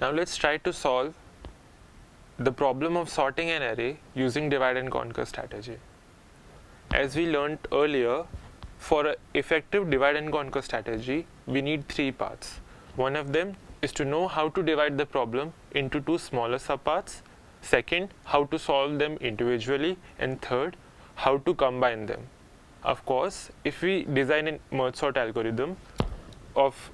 Now let's try to solve the problem of sorting an array using divide and conquer strategy. As we learned earlier, for an effective divide and conquer strategy, we need three parts. One of them is to know how to divide the problem into two smaller subparts. Second, how to solve them individually. And third, how to combine them. Of course, if we design a merge sort algorithm of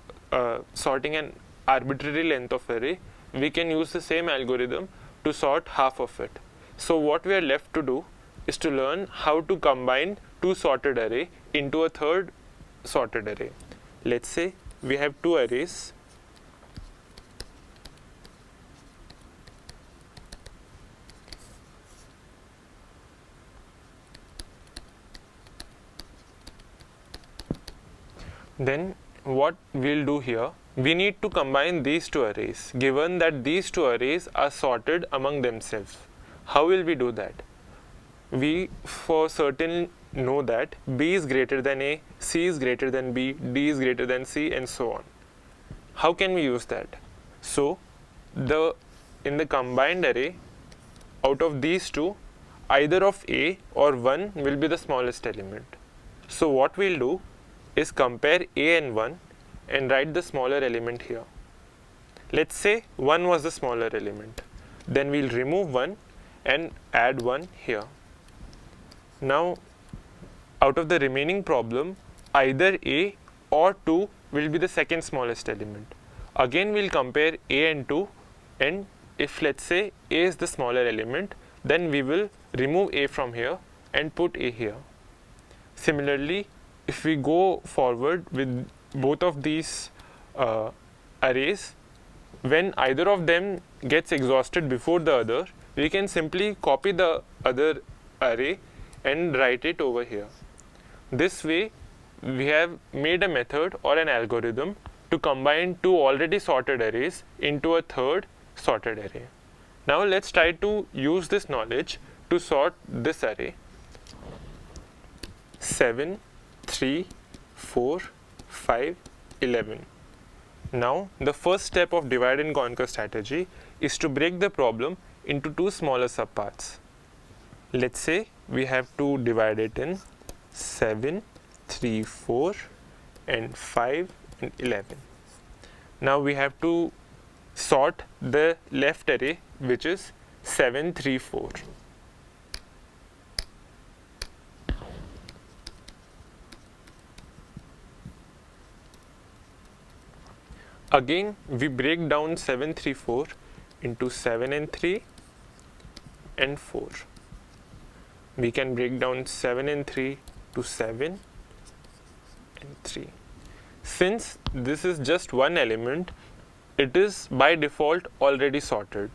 sorting an arbitrary length of array, we can use the same algorithm to sort half of it. So what we are left to do is to learn how to combine two sorted array into a third sorted array. Let's say we have two arrays. Then what we'll do here, we need to combine these two arrays given that these two arrays are sorted among themselves. How will we do that? We for certain know that B is greater than A, C is greater than B, D is greater than C, and so on. How can we use that? So in the combined array, out of these two, either of A or 1 will be the smallest element. So what we'll do is compare A and 1 and write the smaller element here. Let's say 1 was the smaller element. Then we'll remove 1 and add 1 here. Now, out of the remaining problem, either A or 2 will be the second smallest element. Again, we'll compare A and 2, and if let's say A is the smaller element, then we will remove A from here and put A here. Similarly, if we go forward with both of these arrays, when either of them gets exhausted before the other, we can simply copy the other array and write it over here. This way, we have made a method or an algorithm to combine two already sorted arrays into a third sorted array. Now let's try to use this knowledge to sort this array. 7, 3, 4, 5, 11. Now the first step of divide and conquer strategy is to break the problem into two smaller subparts. Let's say we have to divide it in 7, 3, 4 and 5 and 11. Now we have to sort the left array, which is 7, 3, 4. Again, we break down 7, 3, 4 into 7 and 3 and 4. We can break down 7 and 3 to 7 and 3. Since this is just one element, it is by default already sorted.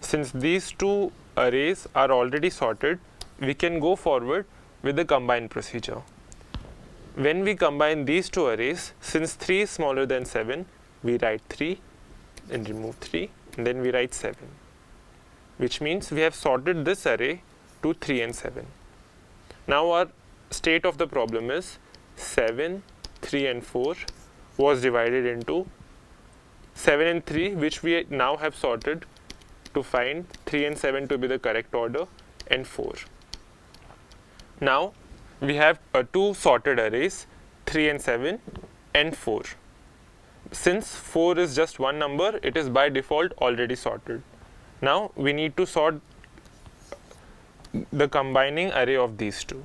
Since these two arrays are already sorted, we can go forward with the combine procedure. When we combine these two arrays, since 3 is smaller than 7, we write 3 and remove 3, and then we write 7, which means we have sorted this array to 3 and 7. Now our state of the problem is 7, 3 and 4 was divided into 7 and 3, which we now have sorted to find 3 and 7 to be the correct order, and 4. Now we have two sorted arrays, 3 and 7 and 4. Since 4 is just one number, it is by default already sorted. Now we need to sort the combining array of these two.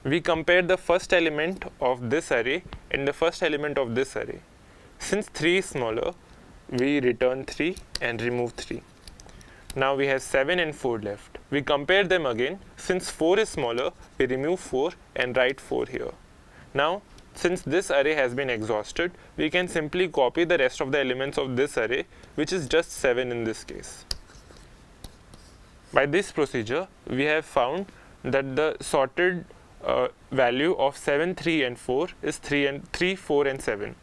We compare the first element of this array and the first element of this array. Since 3 is smaller, we return 3 and remove 3. Now we have 7 and 4 left. We compare them again. Since 4 is smaller, we remove 4 and write 4 here. Now, since this array has been exhausted, we can simply copy the rest of the elements of this array, which is just 7 in this case. By this procedure, we have found that the sorted value of 7, 3 and 4 is 3, 4 and 7.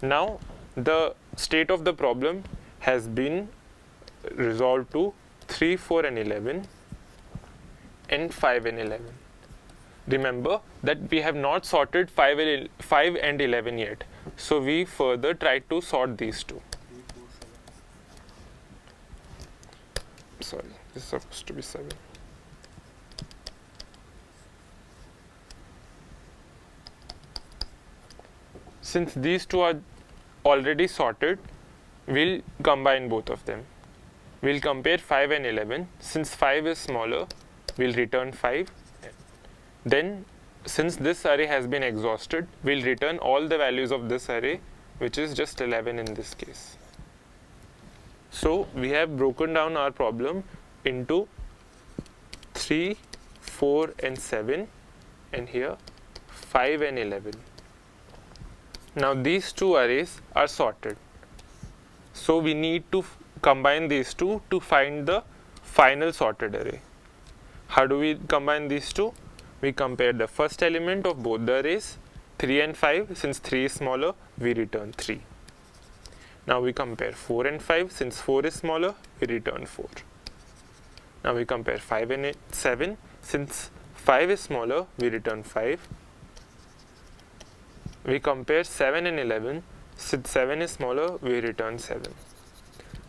Now the state of the problem has been resolved to 3, 4 and 11 and 5 and 11. Remember that we have not sorted 5 and 11 yet. So we further try to sort these two. sorry, this is supposed to be 7. Since these two are already sorted, we'll combine both of them. We'll compare 5 and 11. Since 5 is smaller, we'll return 5. Then, since this array has been exhausted, we'll return all the values of this array, which is just 11 in this case. So, we have broken down our problem into 3, 4 and 7, and here 5 and 11. Now these two arrays are sorted. So we need to combine these two to find the final sorted array. How do we combine these two? We compare the first element of both the arrays, 3 and 5. Since 3 is smaller, we return 3. Now we compare 4 and 5. Since 4 is smaller, we return 4. Now we compare 5 and 7. Since 5 is smaller, we return 5. We compare 7 and 11. Since 7 is smaller, we return 7.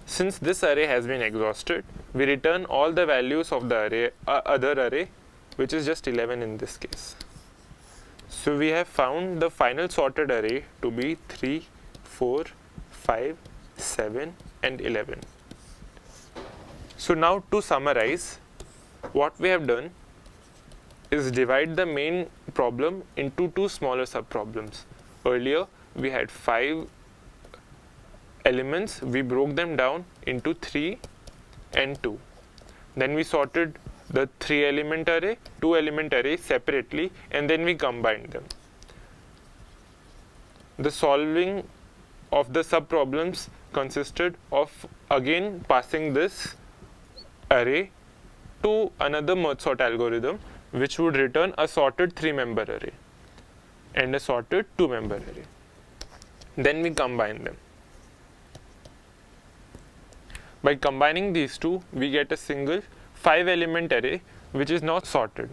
Since this array has been exhausted, we return all the values of the array, other array, which is just 11 in this case. So we have found the final sorted array to be 3, 4, 5, 7 and 11. So now to summarize, what we have done is divide the main problem into two smaller subproblems. Earlier we had 5 elements, we broke them down into 3 and 2. Then we sorted the 3 element array, 2 element array separately, and then we combined them. The solving of the subproblems consisted of again passing this array to another merge sort algorithm, which would return a sorted 3-member array and a sorted 2-member array. Then we combine them. By combining these two, we get a single 5-element array which is not sorted.